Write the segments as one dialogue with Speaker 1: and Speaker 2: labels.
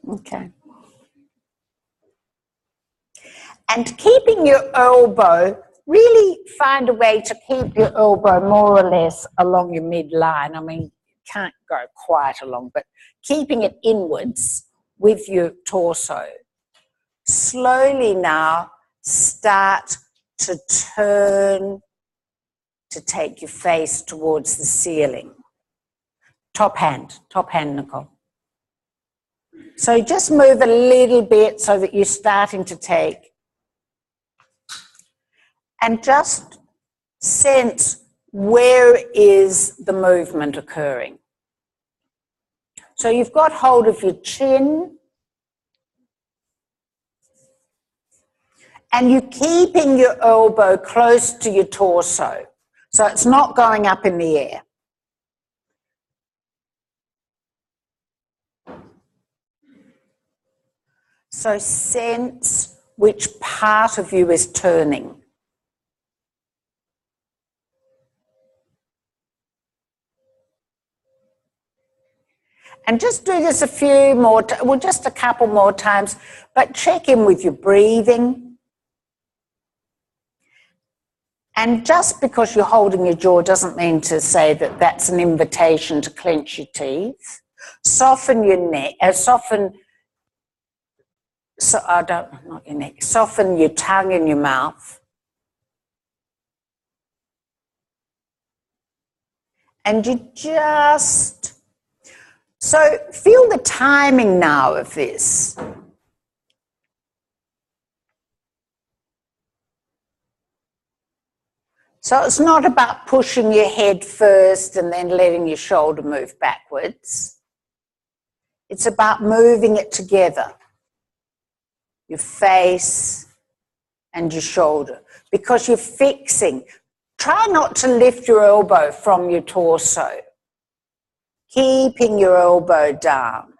Speaker 1: Okay. And keeping your elbow, really find a way to keep your elbow more or less along your midline. I mean, you can't go quite along, but keeping it inwards with your torso. Slowly now start to turn to take your face towards the ceiling. Top hand, Nicole. So just move a little bit so that you're starting to take. And just sense where is the movement occurring. So you've got hold of your chin. And you're keeping your elbow close to your torso. So it's not going up in the air. So sense which part of you is turning. And just do this a few more, well, just a couple more times, but check in with your breathing. And just because you're holding your jaw doesn't mean to say that that's an invitation to clench your teeth. Soften your neck, soften your tongue in your mouth. And you just, so feel the timing now of this. So it's not about pushing your head first and then letting your shoulder move backwards. It's about moving it together. Your face and your shoulder. Because you're fixing. Try not to lift your elbow from your torso. Keeping your elbow down.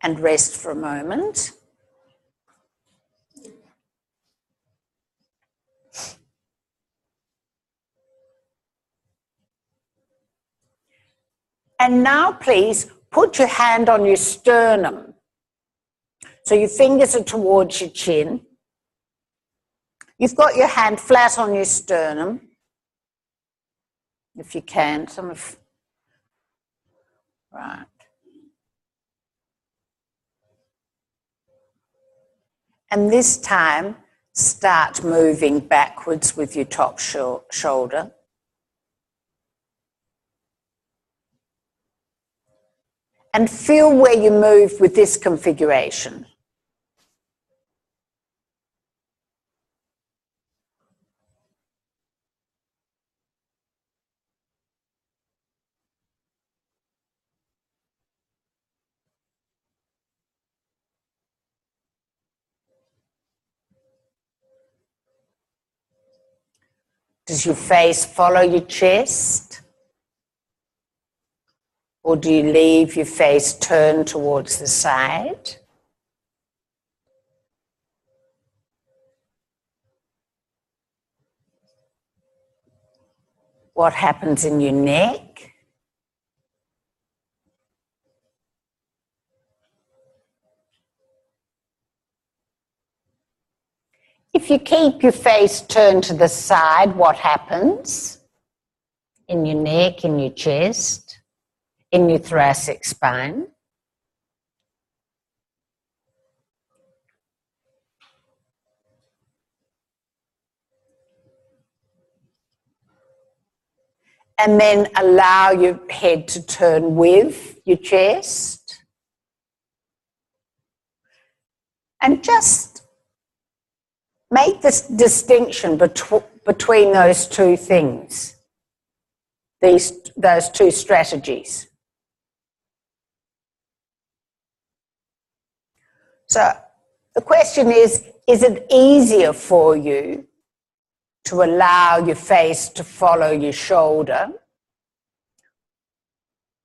Speaker 1: And rest for a moment. And now, please, put your hand on your sternum. So your fingers are towards your chin. You've got your hand flat on your sternum, if you can. Right. And this time, start moving backwards with your top shoulder. And feel where you move with this configuration. Does your face follow your chest? Or do you leave your face turned towards the side? What happens in your neck? If you keep your face turned to the side, what happens in your neck, in your chest, in your thoracic spine? And then allow your head to turn with your chest. And just make this distinction between those two things, those two strategies. So the question is it easier for you to allow your face to follow your shoulder?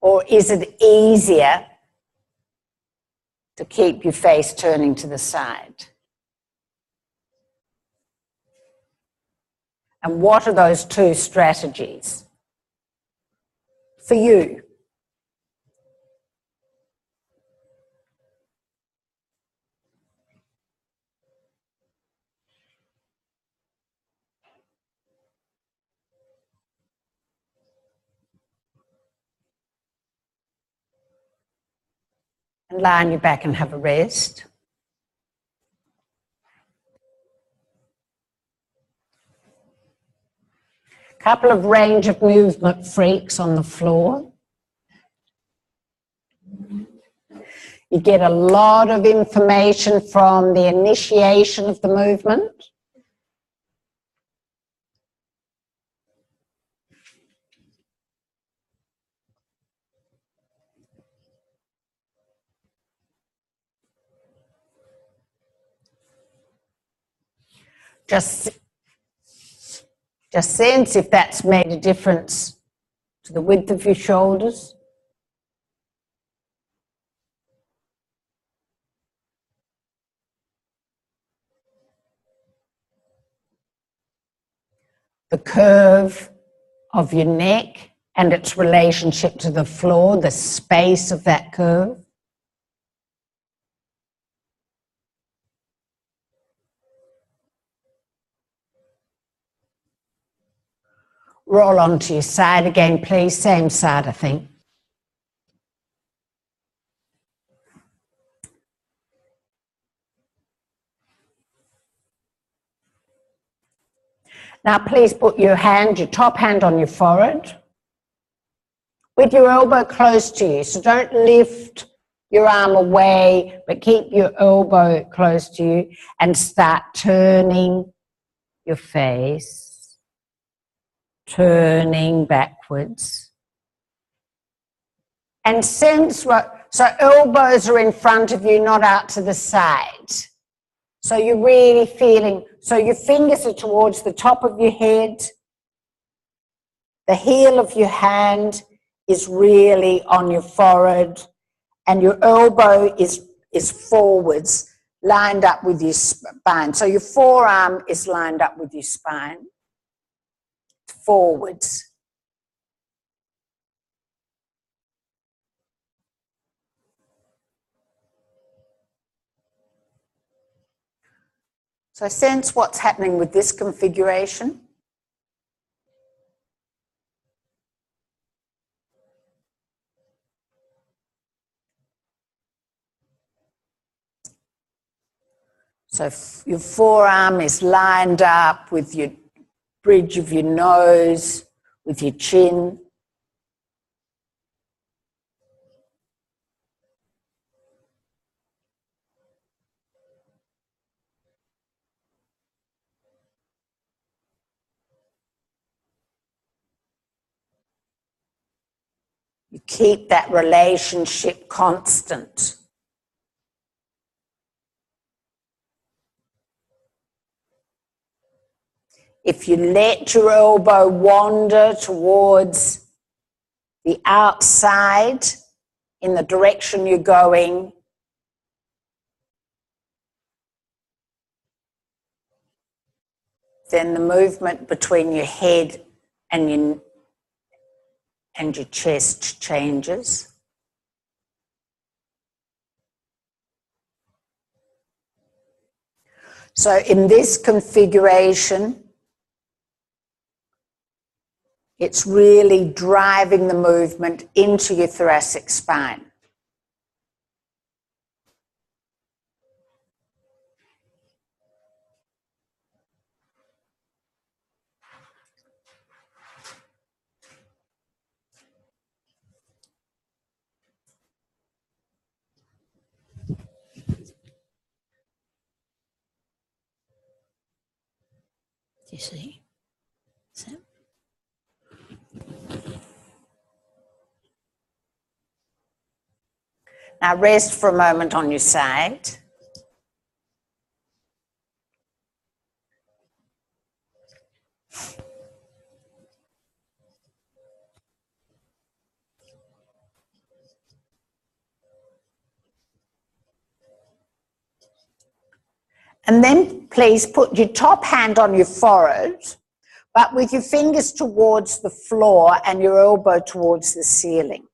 Speaker 1: Or is it easier to keep your face turning to the side? And what are those two strategies? for you. And lie on your back and have a rest. Couple of range of movement freaks on the floor. You get a lot of information from the initiation of the movement. Just sense if that's made a difference to the width of your shoulders. The curve of your neck and its relationship to the floor, the space of that curve. Roll onto your side again, please. Same side, I think. Now, please put your hand, your top hand on your forehead with your elbow close to you. So don't lift your arm away, but keep your elbow close to you and start turning your face. Turning backwards. And sense what, so elbows are in front of you, not out to the side. So you're really feeling, so your fingers are towards the top of your head. The heel of your hand is really on your forehead, and your elbow is forwards, lined up with your spine. So your forearm is lined up with your spine. Forwards. So sense what's happening with this configuration. So your forearm is lined up with your bridge of your nose, with your chin. You keep that relationship constant. If you let your elbow wander towards the outside in the direction you're going, then the movement between your head and your chest changes. So in this configuration, it's really driving the movement into your thoracic spine. Do you see? So. Now rest for a moment on your side. And then please put your top hand on your forehead, but with your fingers towards the floor and your elbow towards the ceiling.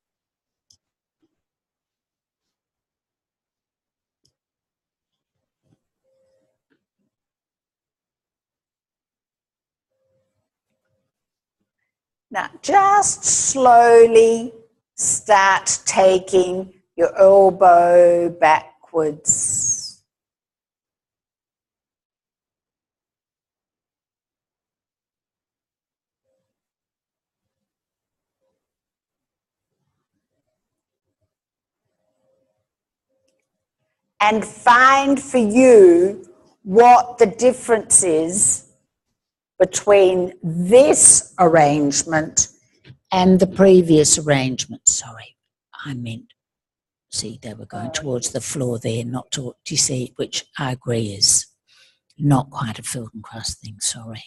Speaker 1: Now, just slowly start taking your elbow backwards. And find for you what the difference is between this arrangement and the previous arrangement. Sorry, I meant, see, they were going towards the floor there, not to, do you see, which I agree is not quite a Feldenkrais thing, sorry.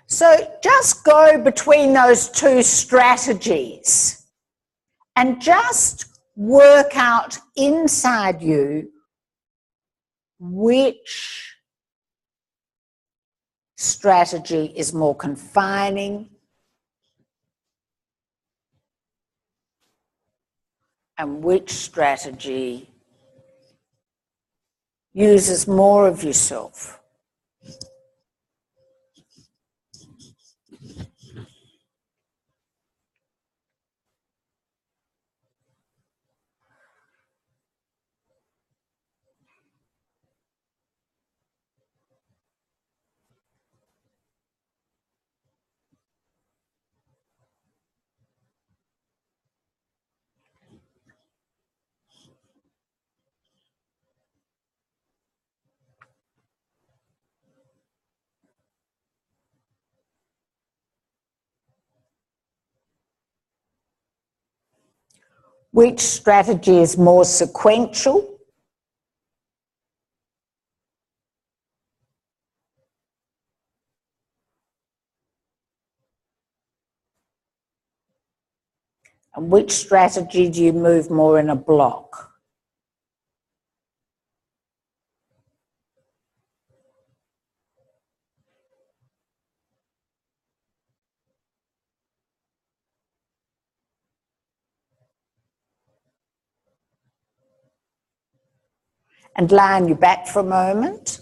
Speaker 1: So just go between those two strategies and just work out inside you which strategy is more confining and which strategy uses more of yourself. Which strategy is more sequential? And which strategy do you move more in a block? And lie on your back for a moment.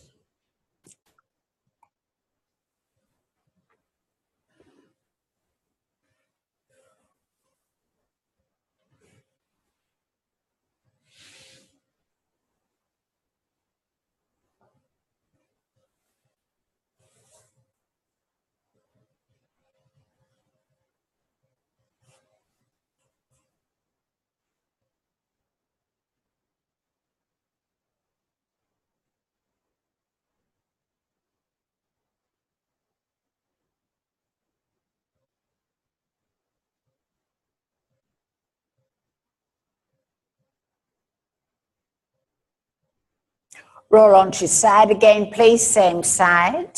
Speaker 1: Roll onto your side again, please, same side.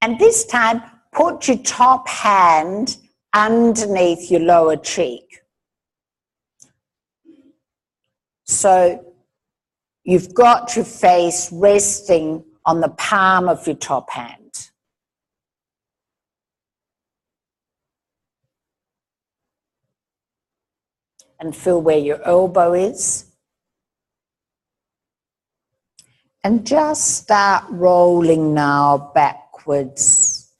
Speaker 1: And this time, put your top hand underneath your lower cheek. So you've got your face resting on the palm of your top hand. And feel where your elbow is. And just start rolling now backwards.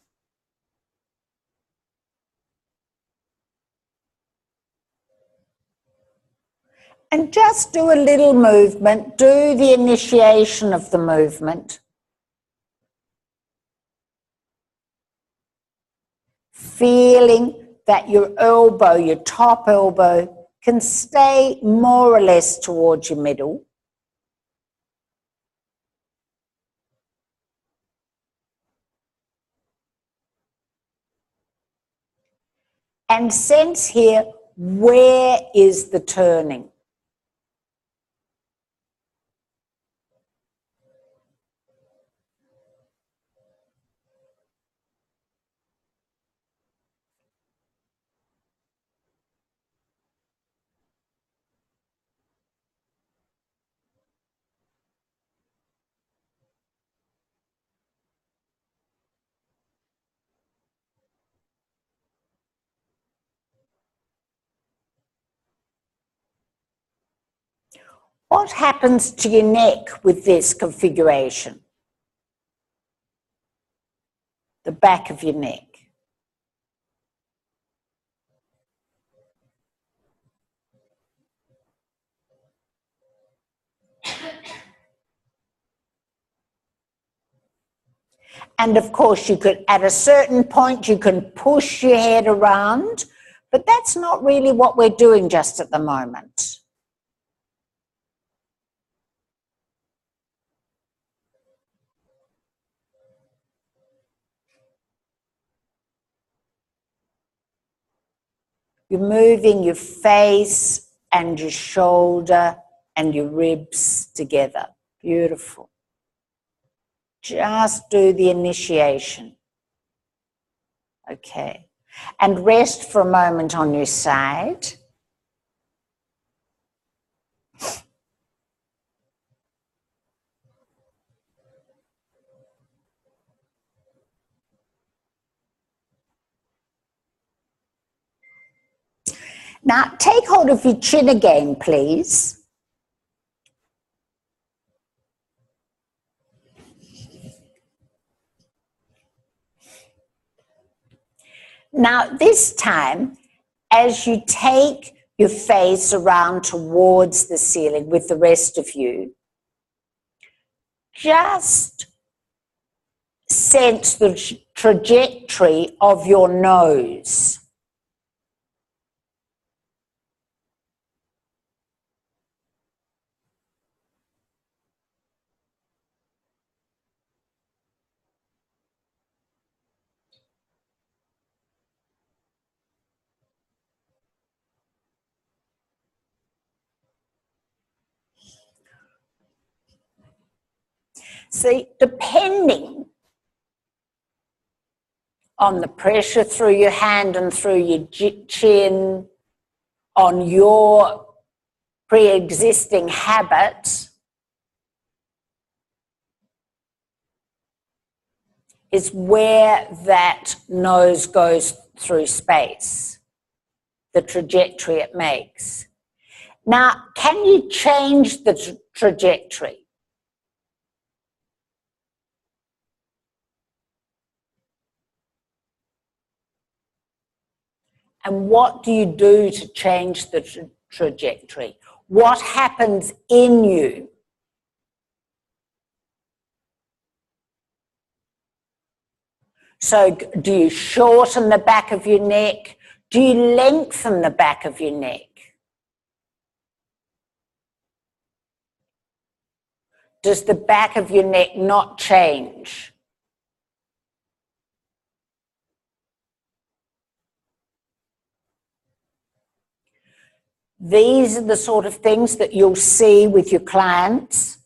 Speaker 1: And just do a little movement. Do the initiation of the movement. Feeling that your elbow, your top elbow, can stay more or less towards your middle. And sense here, where is the turning? What happens to your neck with this configuration? The back of your neck. And of course, you could, at a certain point, you can push your head around, but that's not really what we're doing just at the moment. You're moving your face and your shoulder and your ribs together. Beautiful. Just do the initiation. Okay. And rest for a moment on your side. Now, take hold of your chin again, please. Now, this time, as you take your face around towards the ceiling with the rest of you, just sense the trajectory of your nose. See, depending on the pressure through your hand and through your chin, on your pre-existing habits, is where that nose goes through space, the trajectory it makes. Now, can you change the trajectory? And what do you do to change the trajectory? What happens in you? So do you shorten the back of your neck? Do you lengthen the back of your neck? Does the back of your neck not change? These are the sort of things that you'll see with your clients.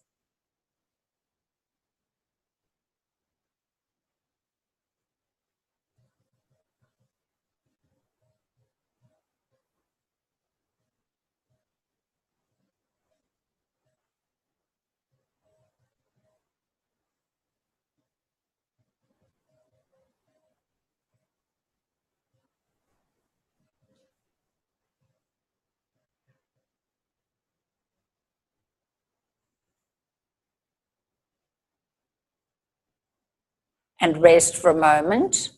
Speaker 1: And rest for a moment.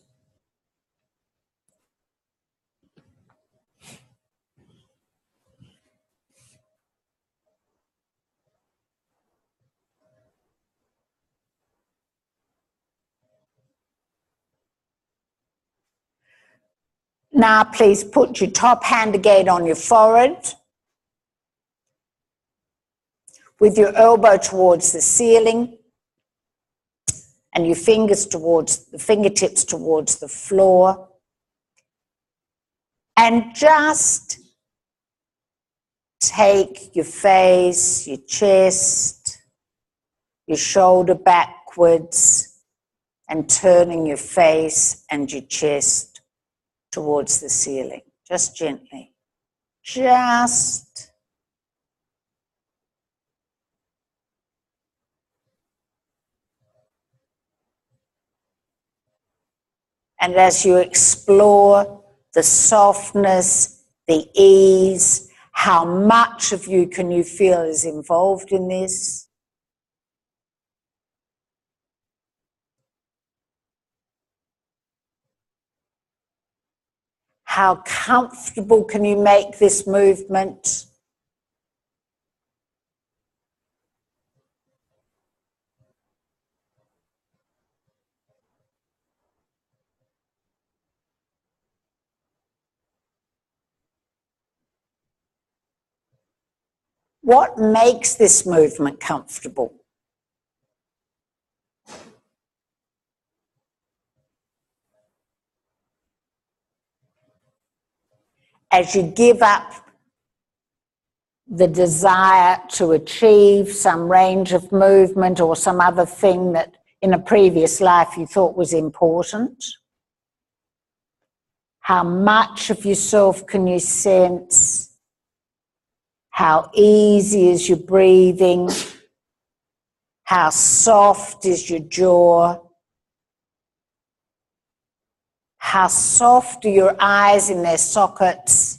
Speaker 1: Now, please put your top hand again on your forehead with your elbow towards the ceiling and your fingers towards the fingertips towards the floor. And just take your face, your chest, your shoulder backwards, and turning your face and your chest towards the ceiling, just gently. Just. And as you explore the softness, the ease, How much of you can you feel is involved in this? How comfortable can you make this movement? What makes this movement comfortable? As you give up the desire to achieve some range of movement or some other thing that in a previous life you thought was important, how much of yourself can you sense? How easy is your breathing? How soft is your jaw? How soft are your eyes in their sockets?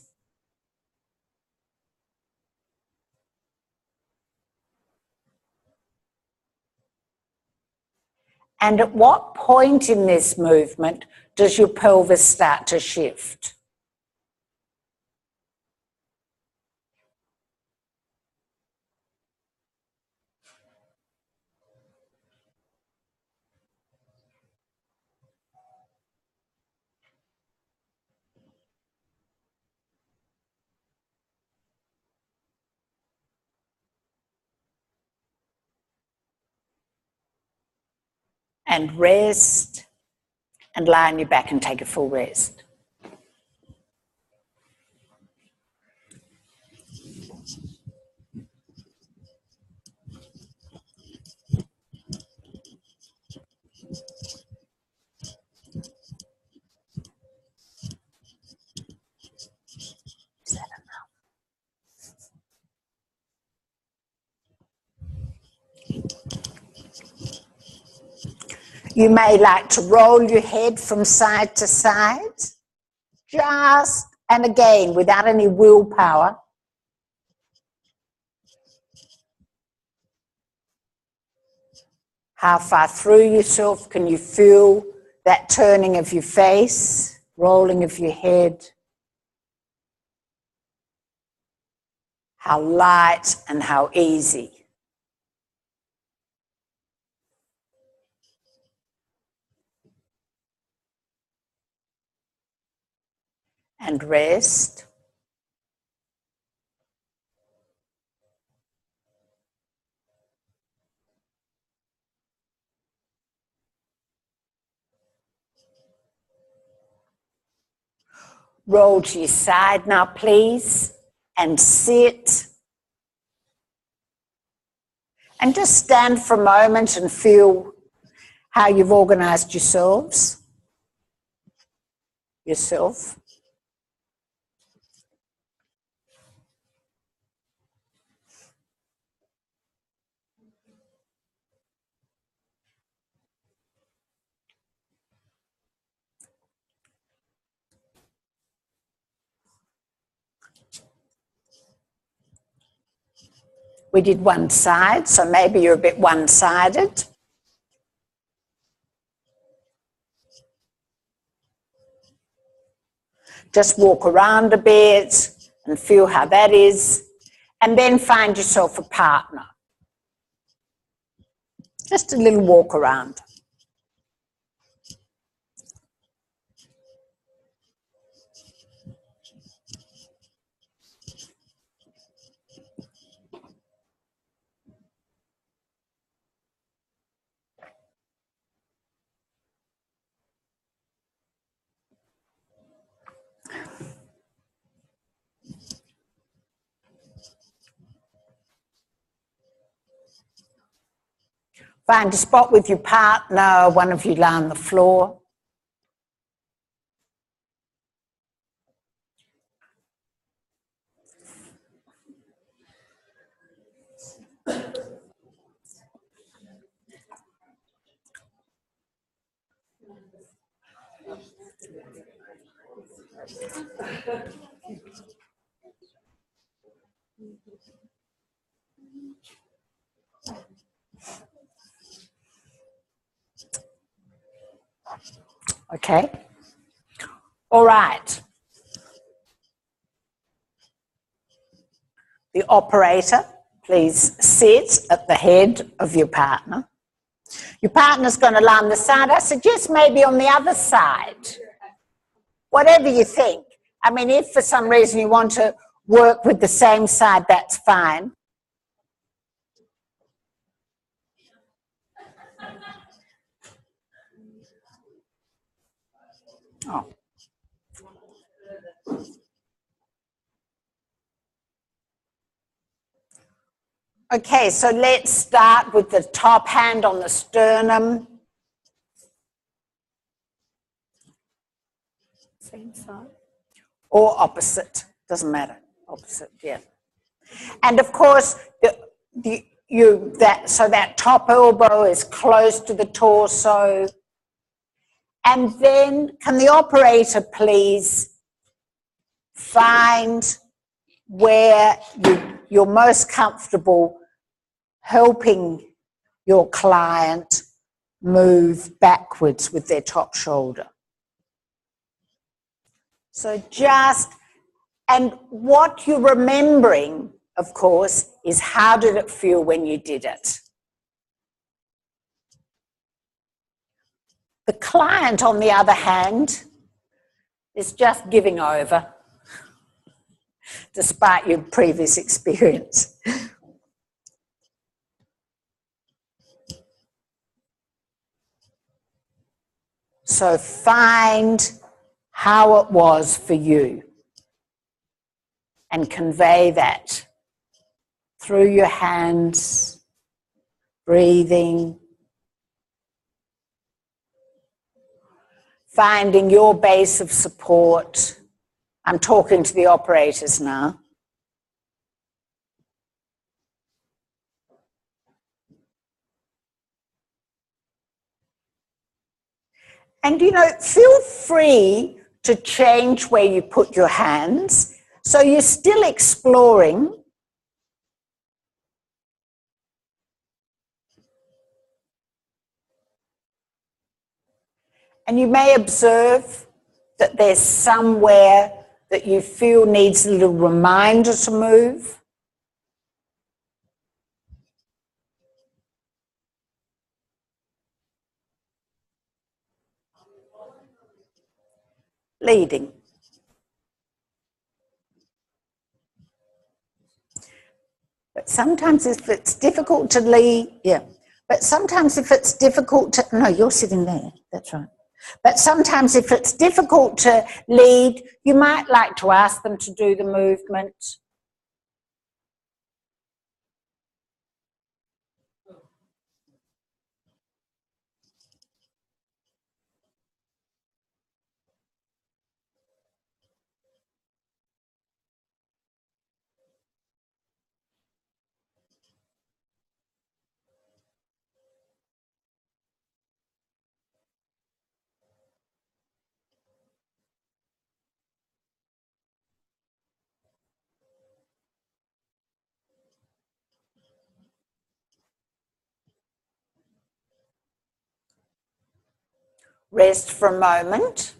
Speaker 1: And at what point in this movement does your pelvis start to shift? And rest, and lie on your back and take a full rest. Is that enough? You may like to roll your head from side to side, just, and again, without any willpower. How far through yourself can you feel that turning of your face, rolling of your head? How light and how easy. And rest. Roll to your side now, please, and sit. And just stand for a moment and feel how you've organised yourself. We did one side, so maybe you're a bit one-sided. Just walk around a bit and feel how that is, and then find yourself a partner. Just a little walk around. Find a spot with your partner, one of you lie on the floor. Okay. All right. The operator, please sit at the head of your partner. Your partner's going to lie on the side. I suggest maybe on the other side. Whatever you think. I mean, if for some reason you want to work with the same side, that's fine. Oh. Okay, so let's start with the top hand on the sternum. Same side. Or opposite, doesn't matter. Opposite, yeah. And of course, so that top elbow is close to the torso. And then, can the operator please find where you're most comfortable helping your client move backwards with their top shoulder. So and what you're remembering, of course, is how did it feel when you did it? The client, on the other hand, is just giving over, despite your previous experience. So find how it was for you and convey that through your hands, breathing, finding your base of support. I'm talking to the operators now. And, feel free to change where you put your hands. So you're still exploring. And you may observe that there's somewhere that you feel needs a little reminder to move. Leading. But sometimes if it's difficult to lead, But sometimes if it's difficult to, no, you're sitting there, that's right. But sometimes if it's difficult to lead, you might like to ask them to do the movement. Rest for a moment.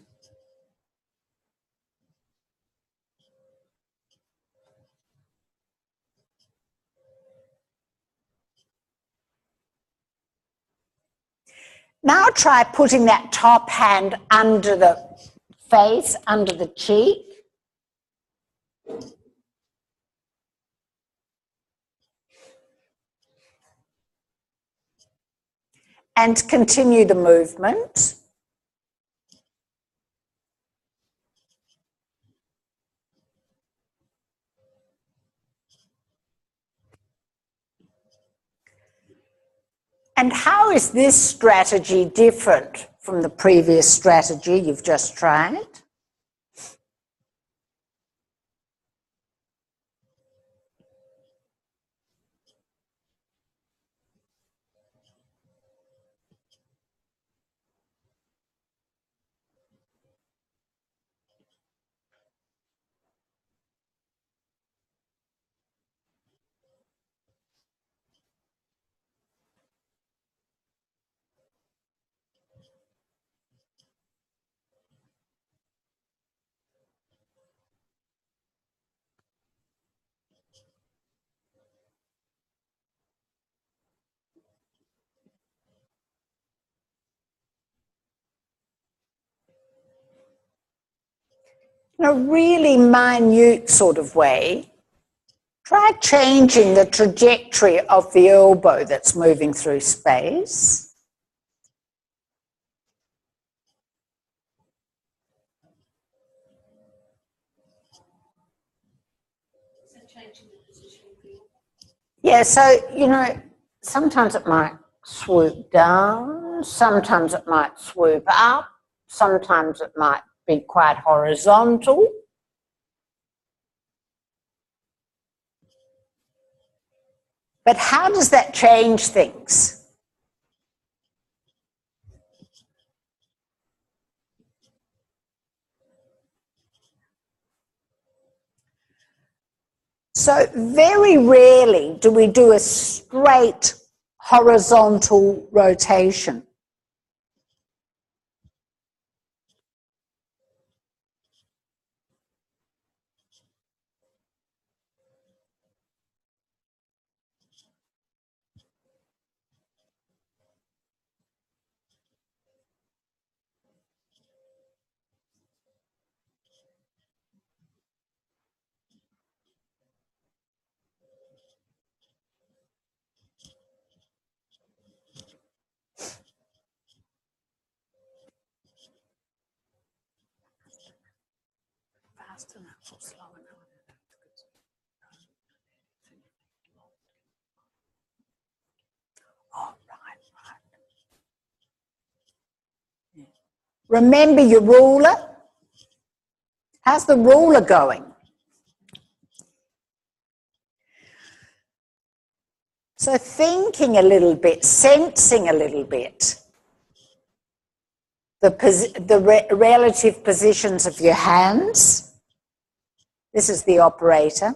Speaker 1: Now try putting that top hand under the face, under the cheek. And continue the movement. And how is this strategy different from the previous strategy you've just tried? in a really minute sort of way, try changing the trajectory of the elbow that's moving through space. Yeah, so, you know, sometimes it might swoop down, sometimes it might swoop up, sometimes it might be quite horizontal. But how does that change things? So very rarely do we do a straight horizontal rotation. Fast enough or slow enough? Oh, right. Yeah. Remember your ruler? How's the ruler going? So thinking a little bit, sensing a little bit, the relative positions of your hands. This is the operator.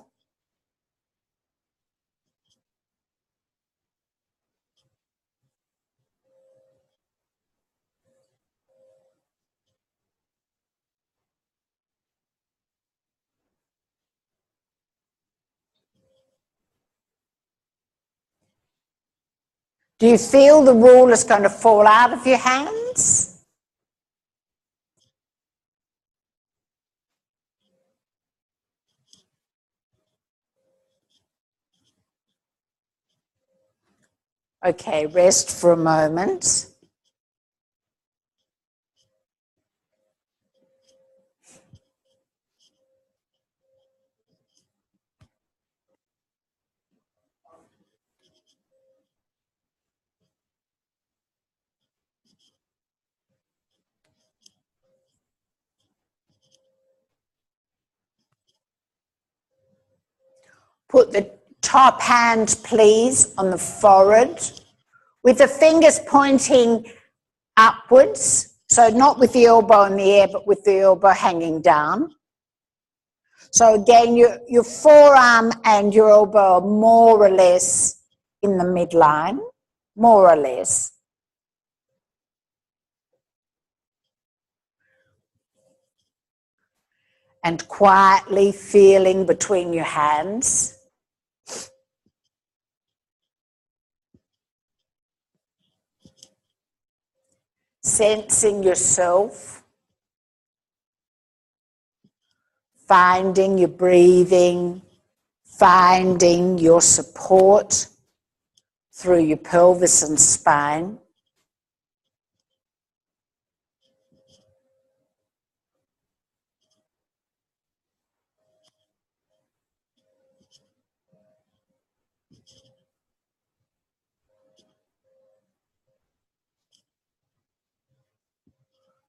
Speaker 1: Do you feel the ruler is going to fall out of your hands? Okay, rest for a moment. Put the top hand, please, on the forehead with the fingers pointing upwards. So not with the elbow in the air, but with the elbow hanging down. So again, your forearm and your elbow are more or less in the midline, more or less. And quietly feeling between your hands. Sensing yourself. Finding your breathing. Finding your support through your pelvis and spine.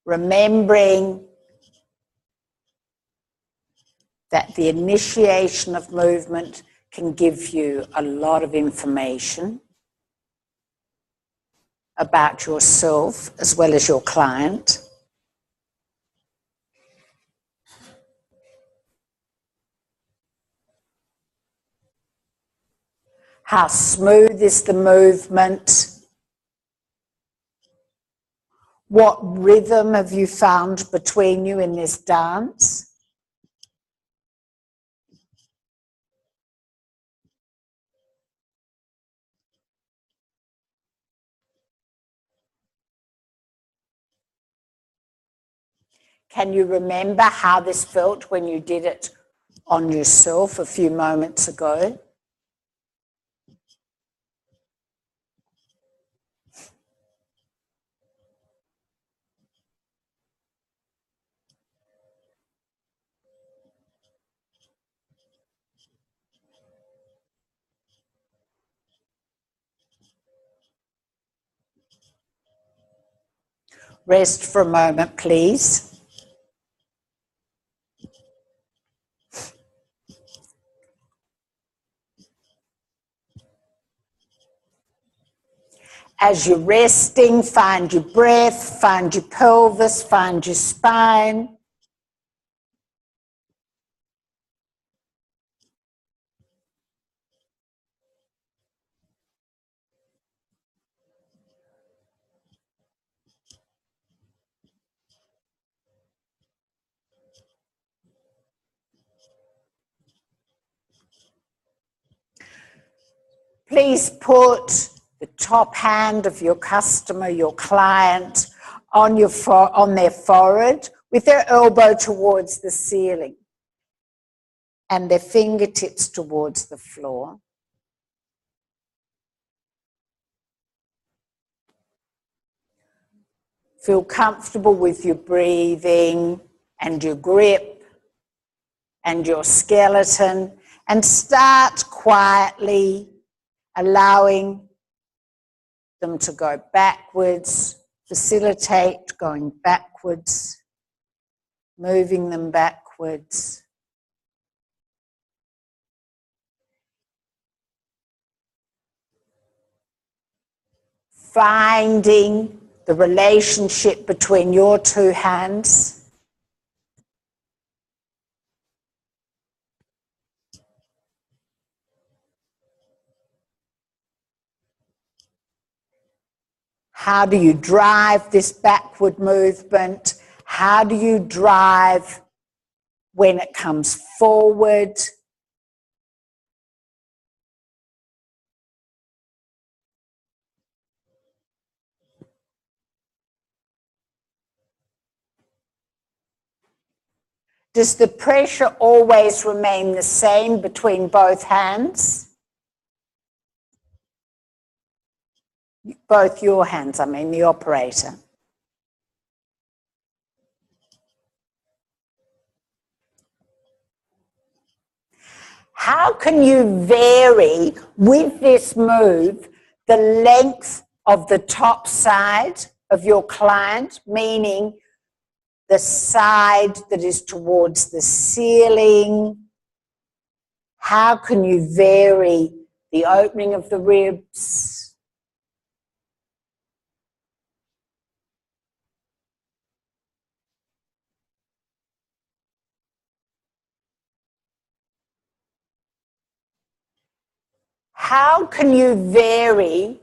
Speaker 1: Remembering that the initiation of movement can give you a lot of information about yourself as well as your client. How smooth is the movement? What rhythm have you found between you in this dance? Can you remember how this felt when you did it on yourself a few moments ago? Rest for a moment, please. As you're resting, find your breath, find your pelvis, find your spine. Please put the top hand of your customer, your client, on their forehead with their elbow towards the ceiling and their fingertips towards the floor. Feel comfortable with your breathing and your grip and your skeleton, and start quietly allowing them to go backwards, facilitate going backwards, moving them backwards. Finding the relationship between your two hands. How do you drive this backward movement? How do you drive when it comes forward? Does the pressure always remain the same between both hands? Both your hands, I mean the operator. How can you vary with this move the length of the top side of your client, meaning the side that is towards the ceiling? How can you vary the opening of the ribs? How can you vary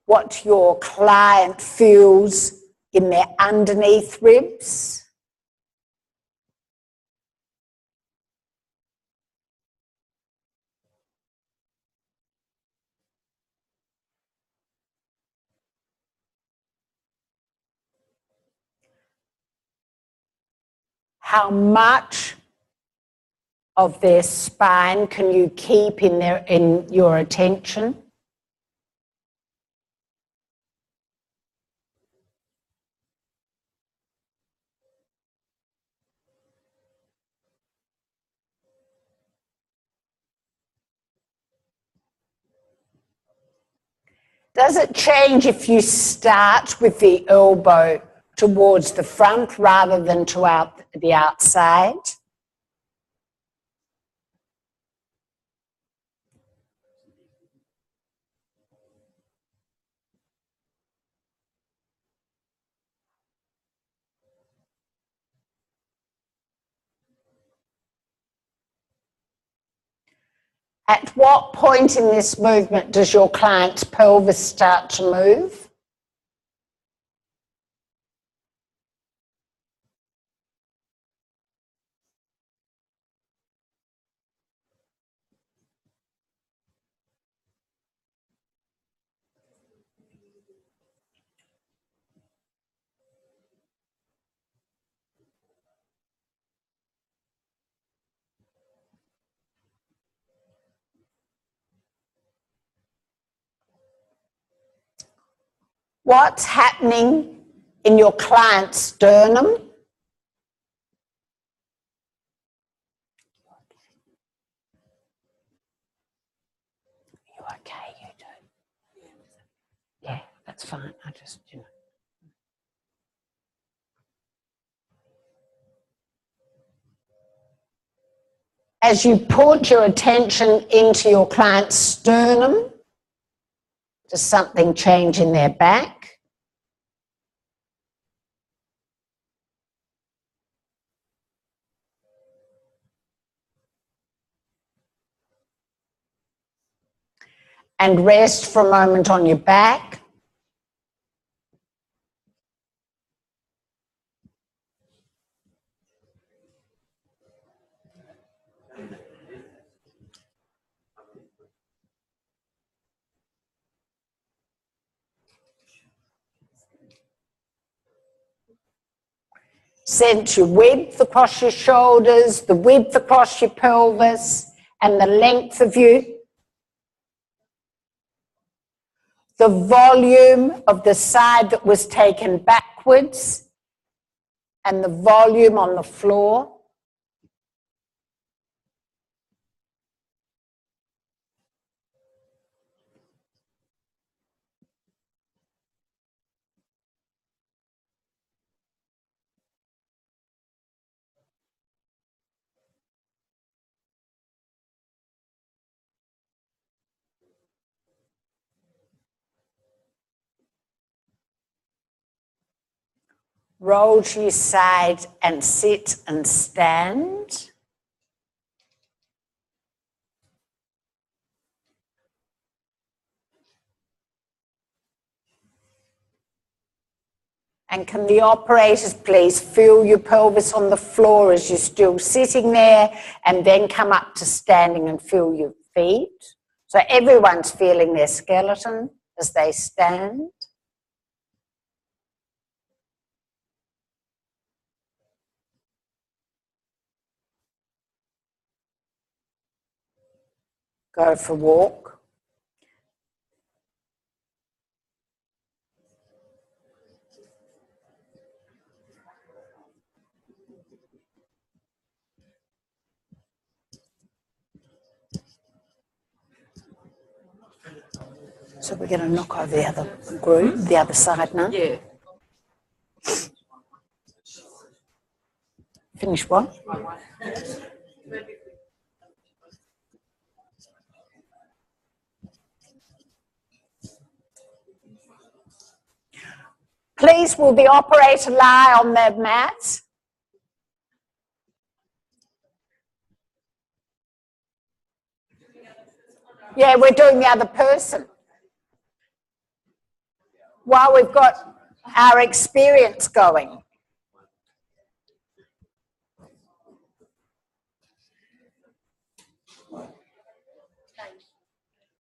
Speaker 1: what your client feels in their underneath ribs? How much of their spine can you keep in your attention? Does it change if you start with the elbow towards the front rather than to the outside? At what point in this movement does your client's pelvis start to move? what's happening in your client's sternum. You okay? You do? Yeah, that's fine. I just, you know. As you put your attention into your client's sternum, does something change in their back? And rest for a moment on your back. Sense your width across your shoulders, the width across your pelvis, and the length of you. The volume of the side that was taken backwards, and the volume on the floor. Roll to your side and sit and stand. And can the operators please feel your pelvis on the floor as you're still sitting there, and then come up to standing and feel your feet. So everyone's feeling their skeleton as they stand. Go for a walk. So we're going to knock over the other group, the other side now?
Speaker 2: Yeah.
Speaker 1: Finish what? Please, will the operator lie on their mats? Yeah, we're doing the other person. While we've got our experience going.